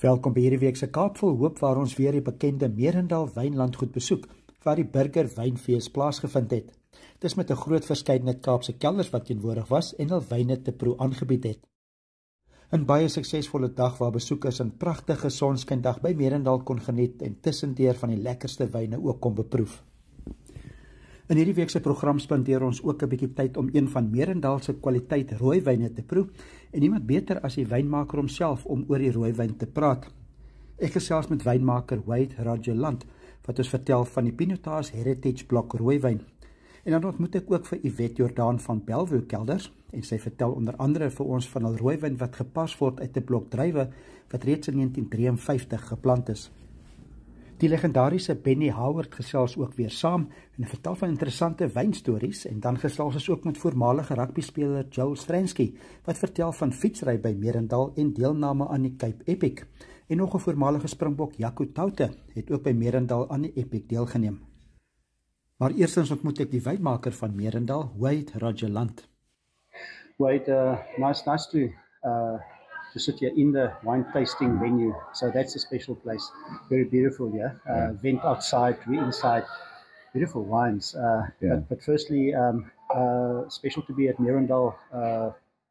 Welkom by hierdie week se Kaap vol Hoop waar ons weer die bekende Merendal wynlandgoed besoek, waar die Burger Wynfees plaasgevind het. Dis met 'n groot verskeidenheid Kaapse kelders wat teenwoordig was en hul wyne te proe aangebied het. 'n Baie suksesvolle dag waar besoekers 'n pragtige sonskyndag by Merendal kon geniet en tussendeur van die lekkerste wyne ook kon beproef. In hierdie week se program spandeer ons ook 'n bietjie tyd om een van Merendal se kwaliteit rooiwyne te proe en niemand beter as die wynmaker homself om oor die rooiwyn te praat. Ek gesels met wynmaker Wade Rajaland wat ons vertel van die Pinotage Heritage Blok rooiwyn. En dan ontmoet ek ook vir Yvette Jordan van Bellevue Kelders en sy vertel onder andere vir ons van hul rooiwyn wat gepas word uit 'n blok druiwe wat reeds in 1953 geplant is. Die legendariese Benny Howard gesels ook weer saam en vertel van interessante wynstories en dan gesels ons ook met voormalige rugbyspeler Joel Stransky wat vertel van fietsry by Merendal en deelname aan die Cape Epic. En nog 'n voormalige Springbok, Jaco Taute, het ook by Merendal aan die Epic deelgeneem. Maar eerstens ontmoet ek die wynmaker van Merendal, Wade Rajaland. Wade, nice to sit here in the wine tasting venue. So that's a special place. Very beautiful, yeah. Vent outside, we inside. Beautiful wines. But firstly, special to be at Merendal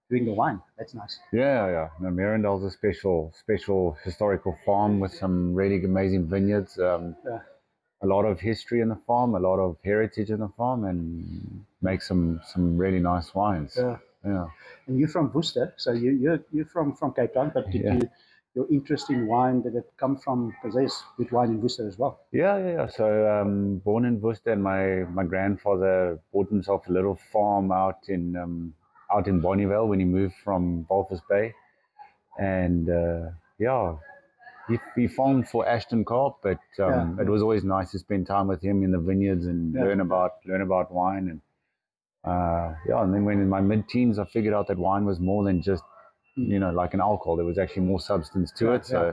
doing the wine. That's nice. Yeah. No, Merendal's a special historical farm with some really amazing vineyards. A lot of history in the farm, a lot of heritage in the farm, and make some really nice wines. Yeah. And you're from Worcester, so you're from Cape Town, but your interest in wine, did it come from, because there's good wine in Worcester as well? Yeah. So born in Worcester, and my grandfather bought himself a little farm out in Bonnievale when he moved from Walvis Bay, and he farmed for Ashton Carp, but it was always nice to spend time with him in the vineyards and learn about wine. And and then when in my mid-teens, I figured out that wine was more than just, like an alcohol. There was actually more substance to it. So,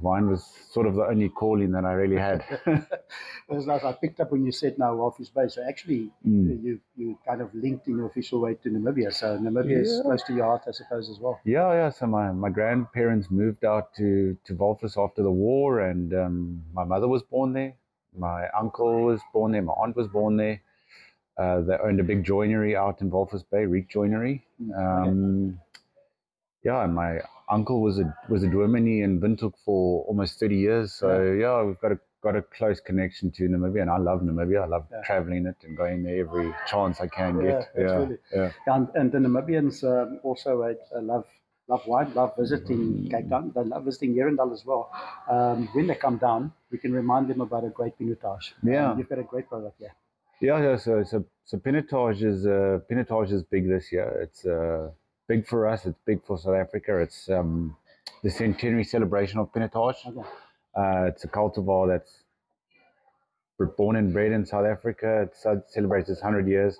wine was sort of the only calling that I really had. It was nice. I picked up when you said now Walvis Bay. So actually, you kind of linked in your official way to Namibia. So Namibia is close to your heart, I suppose, as well. Yeah. So my grandparents moved out to Walvis after the war, and my mother was born there. My uncle was born there. My aunt was born there. They owned a big joinery out in Walvis Bay, Reek Joinery. And my uncle was a dominee in Windhoek for almost 30 years. So we've got a close connection to Namibia, and I love Namibia. I love traveling it and going there every chance I can get. And the Namibians also love wine, love visiting Cape Town. They love visiting Merendal as well. When they come down, we can remind them about a great Pinotage. You've got a great product here. Yeah. So Pinotage is big this year. It's big for us. It's big for South Africa. It's the centenary celebration of Pinotage. It's a cultivar that's born and bred in South Africa. It celebrates its 100 years.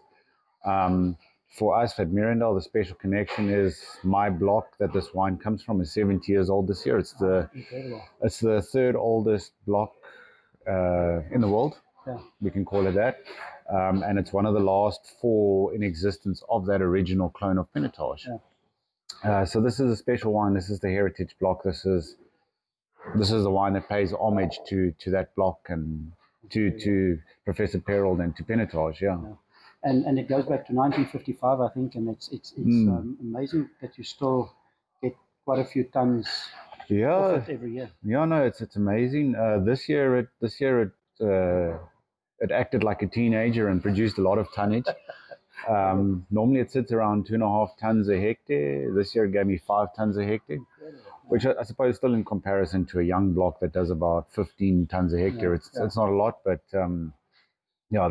For us at Merendal, the special connection is my block that this wine comes from is 70 years old this year. It's the third oldest block in the world. We can call it that. And it's one of the last 4 in existence of that original clone of Pinotage. So this is a special wine. This is the heritage block. This is the wine that pays homage to that block and to Professor Perald and to Pinotage. And it goes back to 1955, I think, and it's amazing that you still get quite a few tons of it every year. No, it's amazing. This year it acted like a teenager and produced a lot of tonnage. Normally it sits around 2.5 tons a hectare. This year it gave me 5 tons a hectare, which I suppose still in comparison to a young block that does about 15 tons a hectare. It's not a lot, but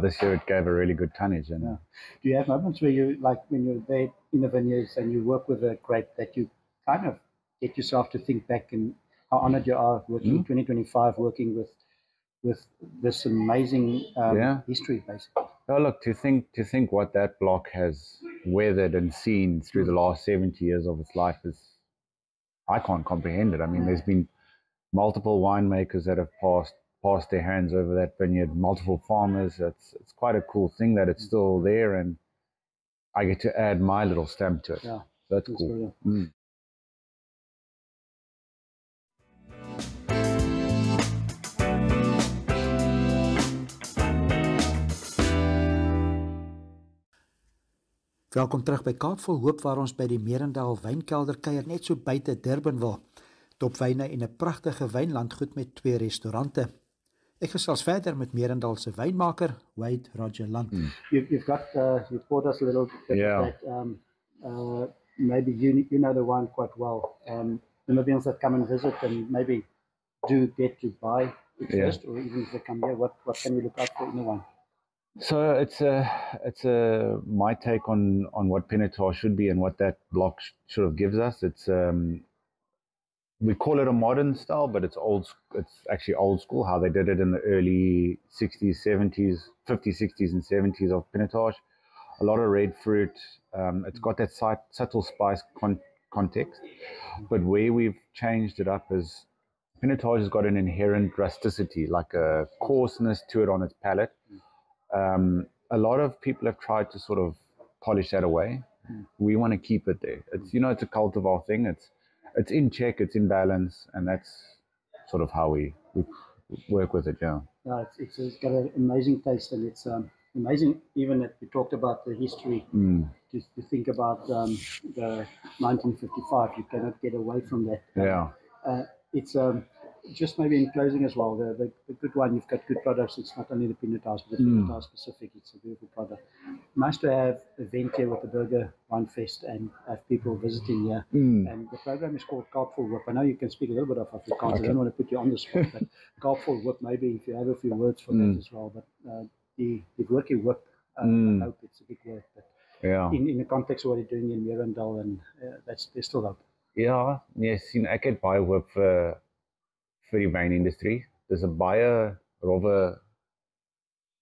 this year it gave a really good tonnage. And do you have moments where you, like when you're there in the vineyards and you work with a grape, that you kind of get yourself to think back and how honored you are working 2025, working with this amazing history, basically? Oh, look, to think what that block has weathered and seen through the last 70 years of its life I can't comprehend it. I mean, there's been multiple winemakers that have passed their hands over that vineyard, multiple farmers. It's quite a cool thing that it's still there, and I get to add my little stamp to it. That's cool. Welkom terug by Kaap Vol Hoop waar ons by die Merendal wynkelder kuier net so buite Durbanville. Topwyne en 'n pragtige wynlandgoed met 2 restaurante. Ek gesels verder met Merendal se wynmaker, Wade Roger Land. You've taught us a little bit that maybe you know the wine quite well. Namibians that come and visit and maybe do get to buy it first, or even if they come here, what can we look out for in the wine? So it's my take on what Pinotage should be and what that block sort of gives us. It's we call it a modern style, but it's actually old school, how they did it in the early 60s, 70s, 50s, 60s and 70s of Pinotage. A lot of red fruit. It's got that subtle spice context, but where we've changed it up is Pinotage has got an inherent rusticity, like a coarseness to it on its palate. A lot of people have tried to sort of polish that away. We want to keep it there. It's it's a cultivar thing. It's in check, it's in balance, and that's sort of how we work with it. Yeah. No, it's got an amazing taste, and it's amazing. Even that we talked about the history. To think about the 1955, you cannot get away from that. It's just maybe in closing as well, the good one, you've got good products. It's not only the Pinotage, but the Pinotage specific. It's a beautiful product. Nice to have an event here with the Burger Wine Fest and have people visiting here. And the program is called Kaap Vol Hoop. I know you can speak a little bit of Afrikaans. Okay. I don't want to put you on the spot, but Kaap Vol Hoop, maybe if you have a few words for that as well. But the woordjie hoop, I hope it's a big word. But in the context of what you're doing in Merendal, and there's still hope. Ja, nee, sien ek het baie hoop vir die wynindustrie. Dis 'n baie rowwe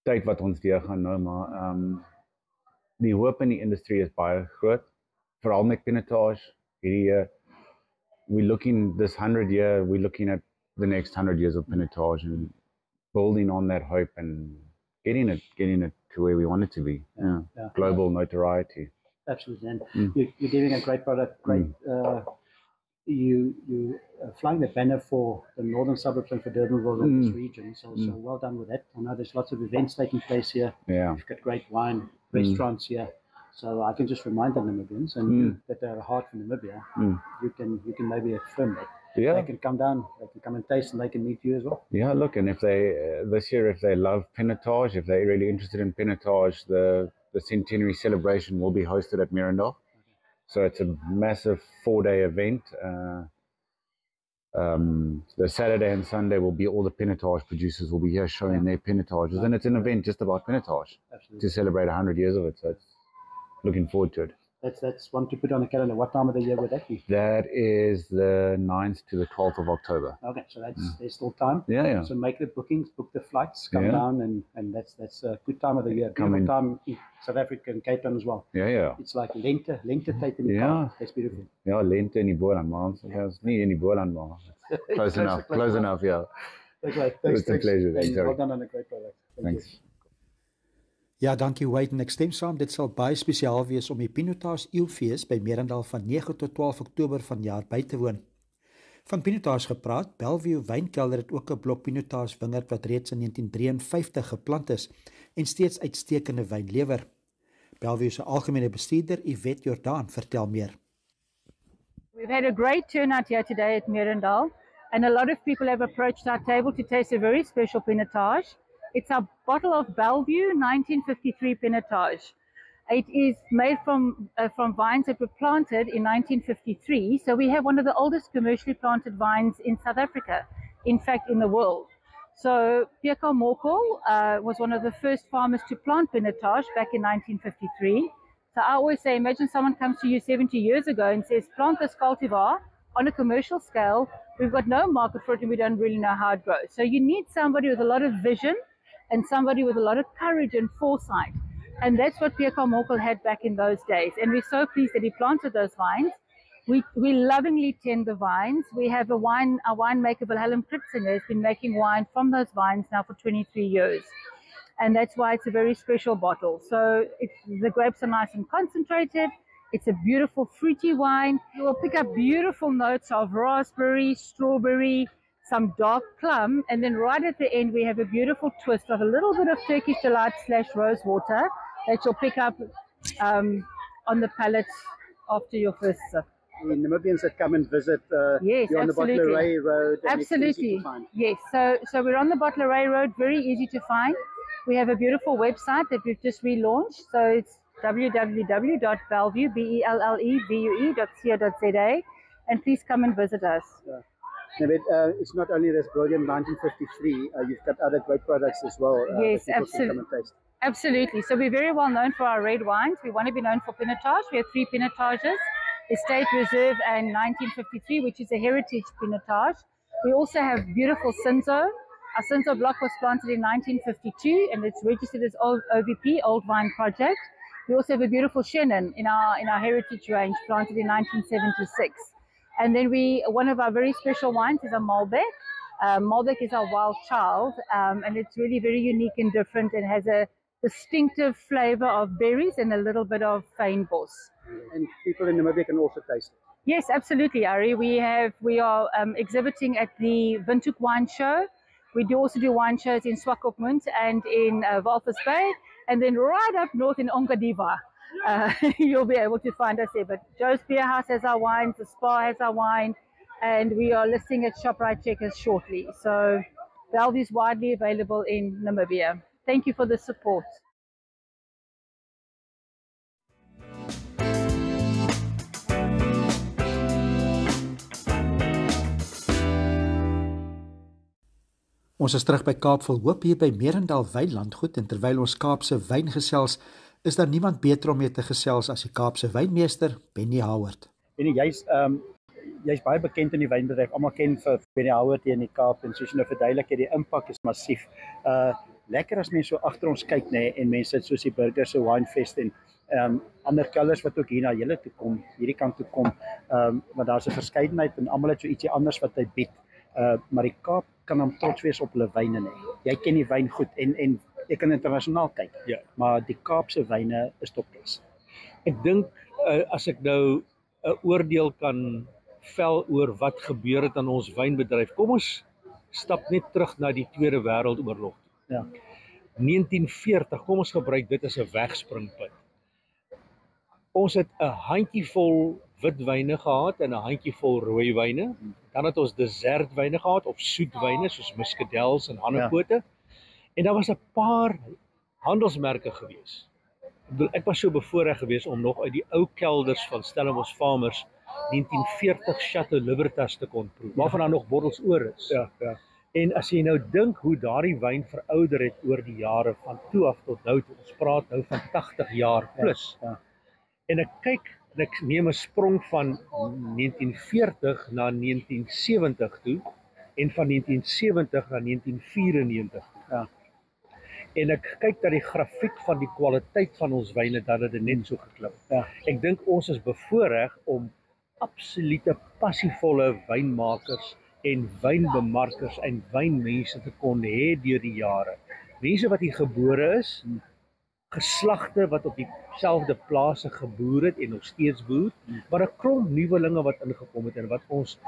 tyd wat ons deur gaan nou, maar die hoop in die industrie is baie groot. Veral met Pinotage. Hierdie we're looking this 100 year, we're looking at the next 100 years of Pinotage and building on that hope and getting it to where we want it to be. Global notoriety. Absolutely, and you're giving a great product, great. You flying the banner for the northern suburbs and for Durbanville in this region, so well done with that. I know there's lots of events taking place here. You've got great wine, restaurants here, so I can just remind the Namibians and that they're a heart for Namibia. You can maybe affirm that. They can come down, they can come and taste, and they can meet you as well. Yeah, look, and if they this year, if they love Pinotage, if they're really interested in Pinotage, the centenary celebration will be hosted at Merendal. So it's a massive 4-day event. The Saturday and Sunday will be all the Pinotage producers will be here showing their Pinotages, and it's an event just about Pinotage to celebrate 100 years of it. So it's looking forward to it. That's one to put on the calendar. What time of the year would that be? That is the 9th to the 12th of October. Okay, so there's still time. Yeah. So make the bookings, book the flights, come down, and that's a good time of the year. Beautiful time in South Africa and Cape Town as well. Yeah. It's like lente tyd in die Kaap. That's beautiful. Ja, lente in die Boland, maar ons nie in die Boland, maar close enough, yeah. Thanks. It's a pleasure. Well done on a great product. Thanks. You. Ja, dankie Wade, en ek stem saam, dit sal baie spesiaal wees om die Pinotage Eeuwfees by Merendal van 9 tot 12 Oktober vanjaar by te woon. Van Pinotage gepraat, Bellevue Wynkelder het ook 'n blok Pinotage wingerd wat reeds in 1953 geplant is en steeds uitstekende wyn lewer. Bellevue se algemene bestuurder, Yvette Jordaan, vertel meer. We've had a great turnout here today at Merendal, and a lot of people have approached our table to taste a very special Pinotage. It's our bottle of Bellevue 1953 Pinotage. It is made from vines that were planted in 1953. So we have one of the oldest commercially planted vines in South Africa, in fact, in the world. So Pierre Carmichael was one of the first farmers to plant Pinotage back in 1953. So I always say, imagine someone comes to you 70 years ago and says, plant this cultivar on a commercial scale. We've got no market for it and we don't really know how it grows. So you need somebody with a lot of vision and somebody with a lot of courage and foresight. And that's what Pierre Carmichael had back in those days. And we're so pleased that he planted those vines. We lovingly tend the vines. We have our winemaker, Wilhelm Kritzinger, has been making wine from those vines now for 23 years. And that's why it's a very special bottle. So the grapes are nice and concentrated. It's a beautiful fruity wine. You will pick up beautiful notes of raspberry, strawberry, some dark plum, and then right at the end we have a beautiful twist of a little bit of Turkish delight / rose water that you'll pick up on the palate after your first sip. The Namibians that come and visit, Yes, you're on the absolutely. Bottleray Road. And Absolutely. It's easy to find. Yes, so we're on the Bottleray Road, very easy to find. We have a beautiful website that we've just relaunched. So it's www.bellevue.co.za, and please come and visit us. Yeah. Now, it's not only this brilliant 1953, you've got other great products as well. Yes, that people can come and taste. Absolutely. So we're very well known for our red wines. We want to be known for Pinotage. We have 3 Pinotages, Estate Reserve and 1953, which is a heritage Pinotage. We also have beautiful Cinsault. Our Cinsault block was planted in 1952 and it's registered as OVP, Old Vine Project. We also have a beautiful Chenin in our heritage range, planted in 1976. And then one of our very special wines is a Malbec. Malbec is our wild child, and it's really very unique and different and has a distinctive flavor of berries and a little bit of fynbos. And people in Namibia can also taste it. Yes, absolutely, Ari. We are exhibiting at the Windhoek Wine Show. We also do wine shows in Swakopmund and in Walvis Bay, and then right up north in Ongadiva. You'll be able to find us there. But Joe's Beer House has our wines, the Spa has our wine, and we are listing at ShopRite Checkers shortly. So Bellevue is widely available in Namibia. Thank you for the support. Ons is terug by Kaap Vol Hoop hier by Merendal Wynlandgoed, en terwyl ons Kaapse wyn gesels, is daar niemand beter om mee te gesels as die Kaapse wynmeester Benny Howard. Benny, jy's baie bekend in die wynbedryf. Almal ken vir Benny Howard hier in die Kaap, en soos jy nou verduidelik het, die impak is massief. Lekker as mense so agter ons kyk, en mense sit soos die Burger se Winefest en ander kellers wat ook hier na julle toe kom, hierdie kant toe kom, want daar's 'n verskeidenheid en almal het so ietsie anders wat hy bied. Maar die Kaap kan hom trots wees op hulle wyne, Jy ken die wyn goed en jy kan internasionaal kyk. Ja. Maar die Kaapse wyne is topklas. Ek dink as ek nou 'n oordeel kan vel oor wat gebeur het aan ons wynbedryf. Kom ons stap net terug na die Tweede Wêreldoorlog. Ja. 1940, kom ons gebruik dit as 'n wegspringpunt. Ons het 'n handjievol witwyne gehad en 'n handjievol rooiwyne. Dan het ons desertwyne gehad of soetwyne soos muskadels en hanekote. En daar was 'n paar handelsmerke gewees. Ek was so bevoorreg geweest om nog uit die ou kelders van Stellenbosch Farmers 1940 Chateau Libertas te kon proe, waarvan daar nog bottels oor is. Ja. En as jy nou dink hoe daardie wyn verouder het oor die jare van toe af tot nou toe, ons praat nou van 80 jaar plus. Ja. En ek kyk en ek neem 'n sprong van 1940 na 1970 toe en van 1970 na 1994. Ja. En ek kyk dat die grafiek van die kwaliteit van ons wyne dat dit net so geklim. Ja. Ek dink ons is bevoorreg om absolute passievolle wynmakers en wynbemarkers en wynmense te kon hê deur die jare. Mense wat hier gebore is, geslagte wat op dieselfde plase geboer het en nog steeds boer, maar 'n klomp nuwelinge wat ingekom het en wat ons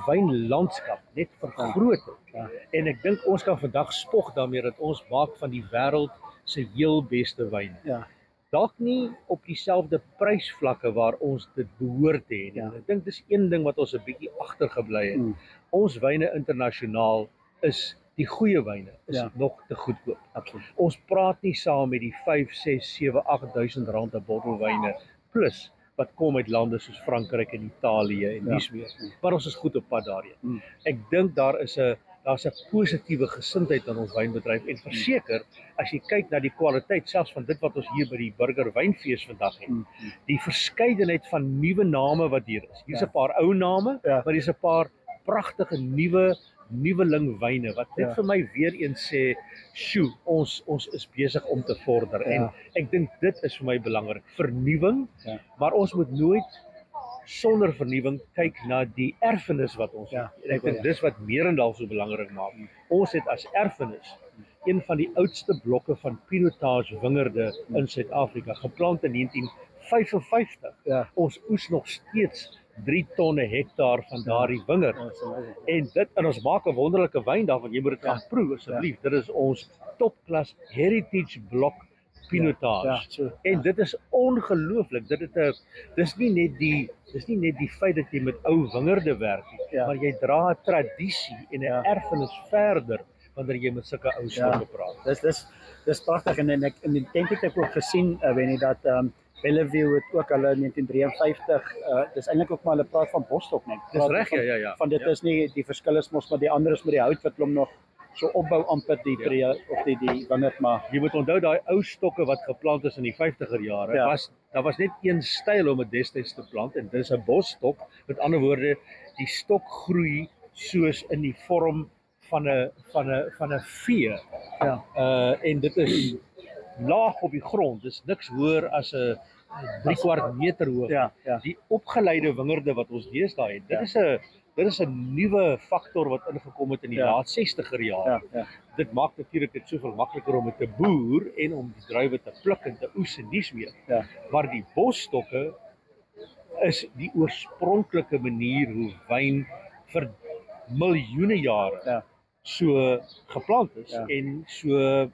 wynlandskap net vergroot het. Ja. En ek dink ons kan vandag spog daarmee dat ons maak van die wêreld se heel beste wyne. Ja. Dalk nie op dieselfde prysvlakke waar ons dit behoort te hê nie. Ja. Ek dink dis een ding wat ons 'n bietjie agtergebly het. Ons wyne internasionaal is die goeie wyne is nog te goedkoop. Absoluut. Ons praat nie saam met die 5, 6, 7, 8.000 rand 'n bottel wyne plus wat kom uit lande soos Frankryk en Italië en dis meer. Maar ons is goed op pad daarheen. Ek dink daar's 'n positiewe gesindheid in ons wynbedryf en verseker as jy kyk na die kwaliteit selfs van dit wat ons hier by die Burger Wynfees vandag het. Die verskeidenheid van nuwe name wat hier is. Hier's 'n paar ou name, maar hier's 'n paar pragtige nuweling wyne wat net vir my weer eens sê, "Sjoe, ons is besig om te vorder." En ek dink dit is vir my belangrik, vernuwing, maar ons moet nooit sonder vernuwing kyk na die erfenis wat ons het. En ek dink dis wat Merendal so belangrik maak. Ons het as erfenis een van die oudste blokke van Pinotage wingerde in Suid-Afrika, geplant in 1955. Ons oes nog steeds 3 tonne hektaar van daardie wingerd. En ons maak 'n wonderlike wyn daarvan. Jy moet dit gaan proe asseblief. Dit is ons topklas heritage blok pinotage. Ja, so, en dit is ongelooflik. Dis nie net die feit dat jy met ou wingerde werk nie, Ja. maar jy dra 'n tradisie en 'n erfenis verder wanneer jy met sulke ou stokke praat. Dis pragtig en ek dink ek het ook gesien Wennie dat Bellevue het ook hulle in 1953 dis eintlik ook maar hulle praat van bosstok net. Dis reg, ja. Van dit is nie die verskil is mos maar die ander is met die hout wat hulle nog so opbou amper die tree of die wingerd maar Jy moet onthou daai ou stokke wat geplant is in die 50er jare, Ja. daar was net een styl om dit destyds te plant en dis 'n bosstok. Met ander woorde, die stok groei soos in die vorm van 'n vee. ja. En dit is laag op die grond. Dis niks hoër as 'n 3/4 meter hoog. Ja. Die opgeleide wingerde wat ons deesdae het, dit is 'n nuwe faktor wat ingekom het in die laat 60er jare. Ja. Dit maak natuurlik dit soveel makliker om dit te boer en om die druiwe te pluk en te oes en dies meer. Ja. Maar die bosstokke is die oorspronklike manier hoe wyn vir miljoene jare Ja. so geplant is Ja. en so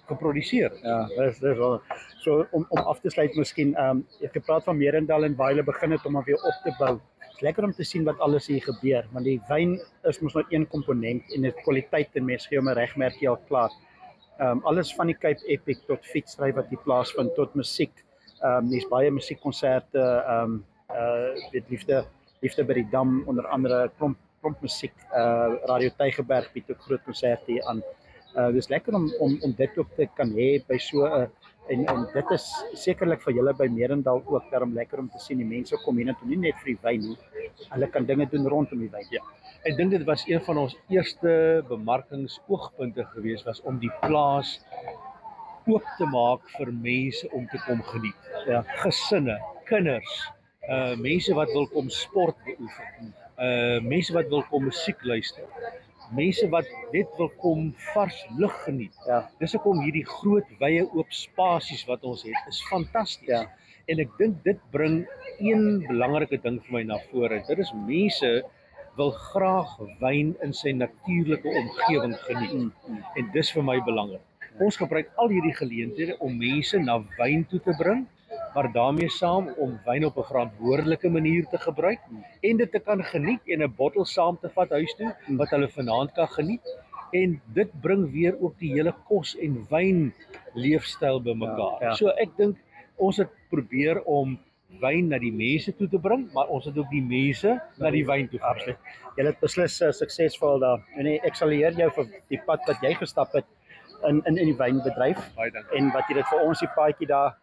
geproduseer is. Ja, dis wel. So om af te sluit miskien, ek het gepraat van Merendal en waar hulle begin het om hom weer op te bou. Dit's lekker om te sien wat alles hier gebeur, want die wyn is mos net een komponent en dit kwaliteit en mens gee hom 'n regmerkie al klaar. Alles van die Cape Epic tot fietsry wat hier plaasvind tot musiek. Daar's baie musiekkonserte, weet liefde by die dam onder andere klomp musiek. Radio Tygerberg bied ook groot konserte hier aan. Dis lekker om dit ook te kan hê by so 'n en dit is sekerlik vir julle by Merendal ook daarom lekker om te sien die mense kom hier toe nie net vir die wyn nie. Hulle kan dinge doen rondom die wyn. Ja. Ek dink dit was een van ons eerste bemarkingsoogpunte geweest was om die plaas oop te maak vir mense om te kom geniet. Ja. Gesinne, kinders, mense wat wil kom sport beoefen, mense wat wil kom musiek luister, mense wat net wil kom vars lug geniet. Ja. Dis hoekom hierdie groot wye oop spasies wat ons het is fantasties. Ja. En ek dink dit bring een belangrike ding vir my na vore. Dit is mense wil graag wyn in sy natuurlike omgewing geniet. En dis vir my belangrik. Ons gebruik al hierdie geleenthede om mense na wyn toe te bring, maar daarmee saam om wyn op 'n verantwoordelike manier te gebruik en dit te kan geniet en 'n bottel saam te vat huis toe wat hulle vanaand kan geniet. En dit bring weer ook die hele kos en wyn leefstyl bymekaar. Ja. So ek dink ons het probeer om wyn na die mense toe te bring, maar ons het ook die mense na die wyn toe gebring. Jy het beslis suksesvol daar. En ek sal eer jou vir die pad wat jy gestap het in die wynbedryf Baie dankie. en wat jy dit vir ons die paadjie daar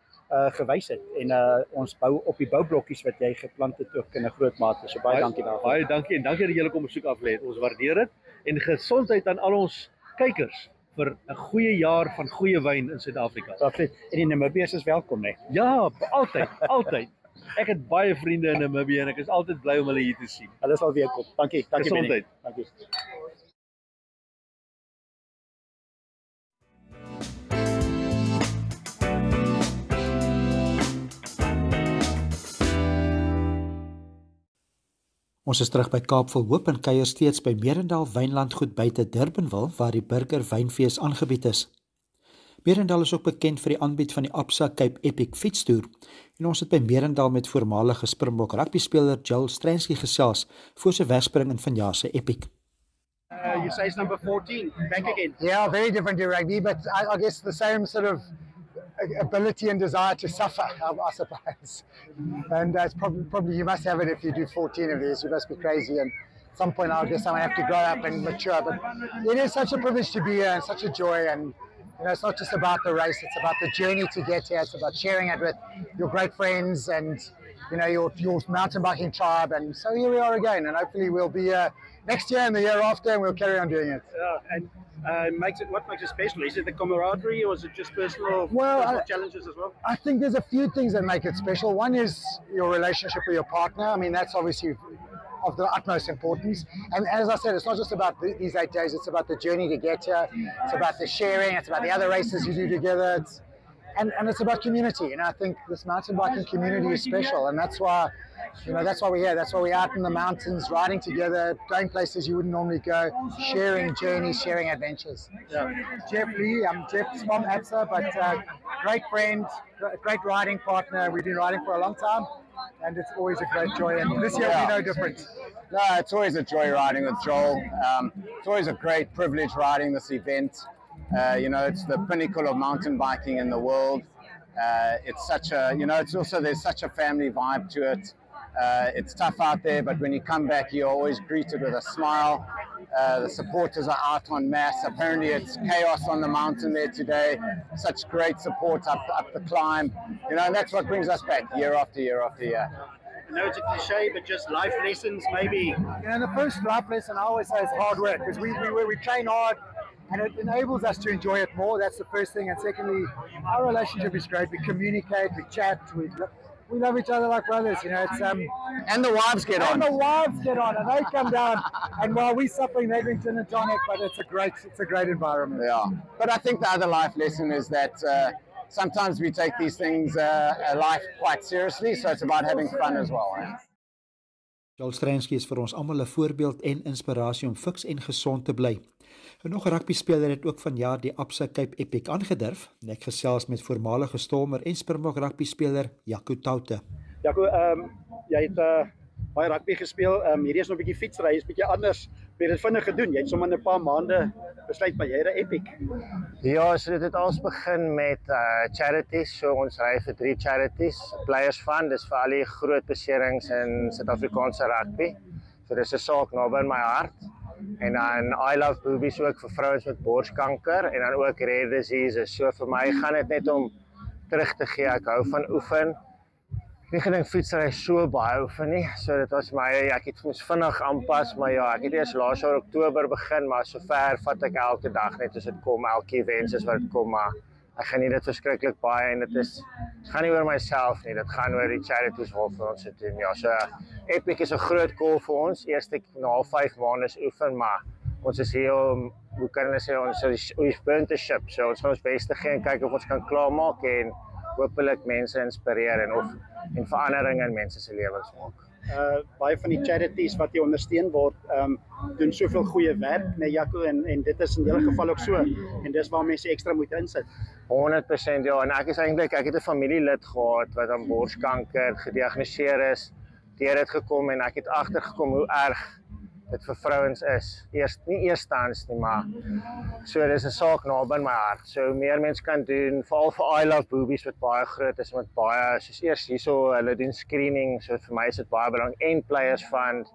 gewys het en ons bou op die boublokkies wat jy geplant het ook in 'n groot mate. So baie dankie daarvoor. Baie dankie en dankie dat julle kom besoek aflê het. Ons waardeer dit en gesondheid aan al ons kykers vir 'n goeie jaar van goeie wyn in Suid-Afrika. Absoluut. En die Namibiërs is welkom hè. Ja, altyd. Ek het baie vriende in Namibië en ek is altyd bly om hulle hier te sien. Hulle sal weer kom. Dankie Benny. Gesondheid. Dankie. Ons is terug by Kaapville Hoop en kuier steeds by Merendal Wynlandgoed buite Durbanville waar die Burger Wynfees aangebied is. Merendal is ook bekend vir die aanbied van die Absa Cape Epic fietstoer en ons het by Merendal met voormalige Springbok rugbyspeler Joel Stransky gesels voor sy wegspring in vanjaar se Epic. You say it's number 14. Back again. Yeah, very different to rugby, but I guess the same sort of ability and desire to suffer, I suppose. And it's probably you must have it if you do 14 of these. You must be crazy. And at some point, I guess I might have to grow up and mature. But it is such a privilege to be here and such a joy. And you know, it's not just about the race; it's about the journey to get here. It's about sharing it with your great friends and you know your mountain biking tribe. And so here we are again, and hopefully we'll be next year and the year after, and we'll carry on doing it. And what makes it special? Is it the camaraderie or is it just personal challenges as well? I think there's a few things that make it special. One is your relationship with your partner. I mean, that's obviously of the utmost importance. And as I said, it's not just about these 8 days, it's about the journey to get here. It's about the sharing, it's about the other races you do together. and it's about community. I think this mountain biking community is special, and that's why, that's why we're here. That's why we're out in the mountains, riding together, going places you wouldn't normally go, sharing journeys, sharing adventures. Yeah. Jeff Lee, Jeff's from ABSA, but great friend, great riding partner. We've been riding for a long time, and it's always a great joy. And this year will be no different. No, it's always a joy riding with Joel. It's always a great privilege riding this event. It's the pinnacle of mountain biking in the world. It's such a, it's also, there's such a family vibe to it. It's tough out there, but when you come back, you're always greeted with a smile. The supporters are out en masse. Apparently it's chaos on the mountain there today. Such great support up the climb. And that's what brings us back year after year after year. I know it's a cliche, but just life lessons maybe. The first life lesson I always say is hard work, because we train hard and it enables us to enjoy it more. That's the first thing. And secondly, our relationship is great. We communicate, we chat, we love each other like brothers. It's and the wives get on. And the wives get on, and they come down. And while we're suffering, they drink gin and tonic. But it's a great environment. Yeah. But I think the other life lesson is that sometimes we take these things life quite seriously, so it's about having fun as well. Joel Stransky is vir ons almal 'n voorbeeld en inspirasie om fiks en gesond te bly. En nog 'n rugbyspeler het ook vanjaar die ABSA Cape Epic aangedurf. Ek gesels met voormalige Stormer en Springbok rugbyspeler Jaco Taute. Jaco, jy het baie rugby gespeel. Hierdie is nog 'n bietjie fietsry, is bietjie anders. Jy het dit vinnig gedoen. Jy het sommer in 'n paar maande besluit by jare Epic. Ja, so dit het alles begin met charities. So ons ry vir 3 charities. Players Fund, dis vir al die groot beserings in Suid-Afrikaanse rugby. So dis 'n saak naby in my hart. En dan I Love Boobies ook vir vrouens met borskanker en dan ook rare diseases. So vir my gaan dit net om terug te gee. Ek hou van oefen. Ek gedink fietsry so baie oefen nie. So dit was my, ek het moes vinnig aanpas, maar ja, ek het eers laas jaar Oktober begin, maar sover vat ek elke dag net as dit kom, elke event is wat dit kom, maar ek geniet dit verskriklik baie en dit gaan nie oor myself nie, dit gaan oor die charities waarvoor ons dit doen. Ja, so Epic is 'n groot goal vir ons. Eers na 5 maande oefen, maar ons is hier om, hoe kan ons sê, ons burn the ship. So ons gaan ons beste gee en kyk of ons kan klaarmaak en hopelik mense inspireer en verandering in mense se lewens maak. Baie van die charities wat hier ondersteun word, doen soveel goeie werk, nee Jaco, en dit is in julle geval ook so, en dis waar mense ekstra moet insit. 100% ja, en ek het 'n familielid gehad wat aan borskanker gediagnoseer is, deur dit gekom en ek het agtergekom hoe erg dit vir vrouens is. Nie eerstens nie, maar so dis 'n saak naby my hart. So hoe meer mense kan doen, veral vir I Love Boobies wat baie groot is met baie, soos eers hierso, hulle doen screening, so vir my is dit baie belangrik, en Players Fund,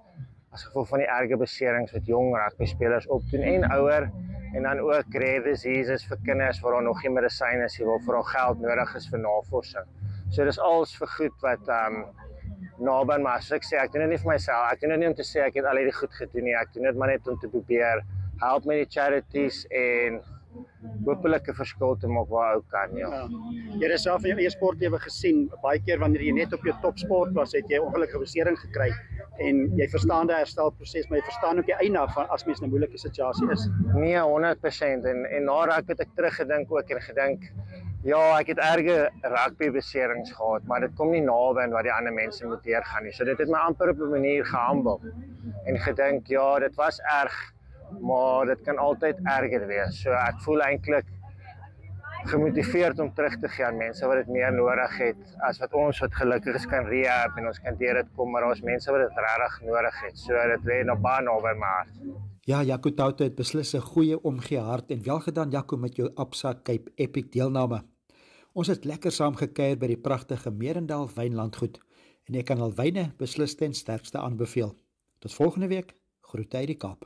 as gevolg van die erge beserings wat jong rugbyspelers opdoen en ouer, en dan ook rare diseases vir kinders waar daar nog nie medisyne is, waarvoor daar geld nodig is vir navorsing. So dis alles vir goed wat naby aan my, soos ek sê, ek doen dit nie vir myself, ek doen dit nie om te sê ek het al hierdie goed gedoen nie, ek doen dit maar net om te probeer help met die charities en hopelik 'n verskil te maak waar ou kan, ja. Jy het self in jou eie sportlewe gesien, baie keer wanneer jy net op jou topsport was, het jy ongelukkige besering gekry en jy verstaan die herstelproses, maar jy verstaan ook die einde van as mens in 'n moeilike situasie is. Nee, 100% en na rugby het ek teruggedink ook en gedink, ja, ek het erge rugbybeserings gehad, maar dit kom nie naby aan wat die ander mense moet deurgaan nie. So dit het my amper op 'n manier gehumble en gedink, ja, dit was erg, maar dit kan altyd erger wees. So ek voel eintlik gemotiveerd om terug te gee aan mense wat dit meer nodig het, as wat ons wat gelukkig is kan rehab en ons kan deur dit kom, maar ons mense wat dit regtig nodig het. So dit lê nog baie naby my hart. Ja, Jaco Taute het beslis 'n goeie omgee hart en wel gedaan Jaco met jou ABSA Cape Epic deelname. Ons het lekker saam gekuier by die pragtige Merendal wynlandgoed en ek kan al wyne beslis ten sterkste aanbeveel. Tot volgende week, groete uit die Kaap.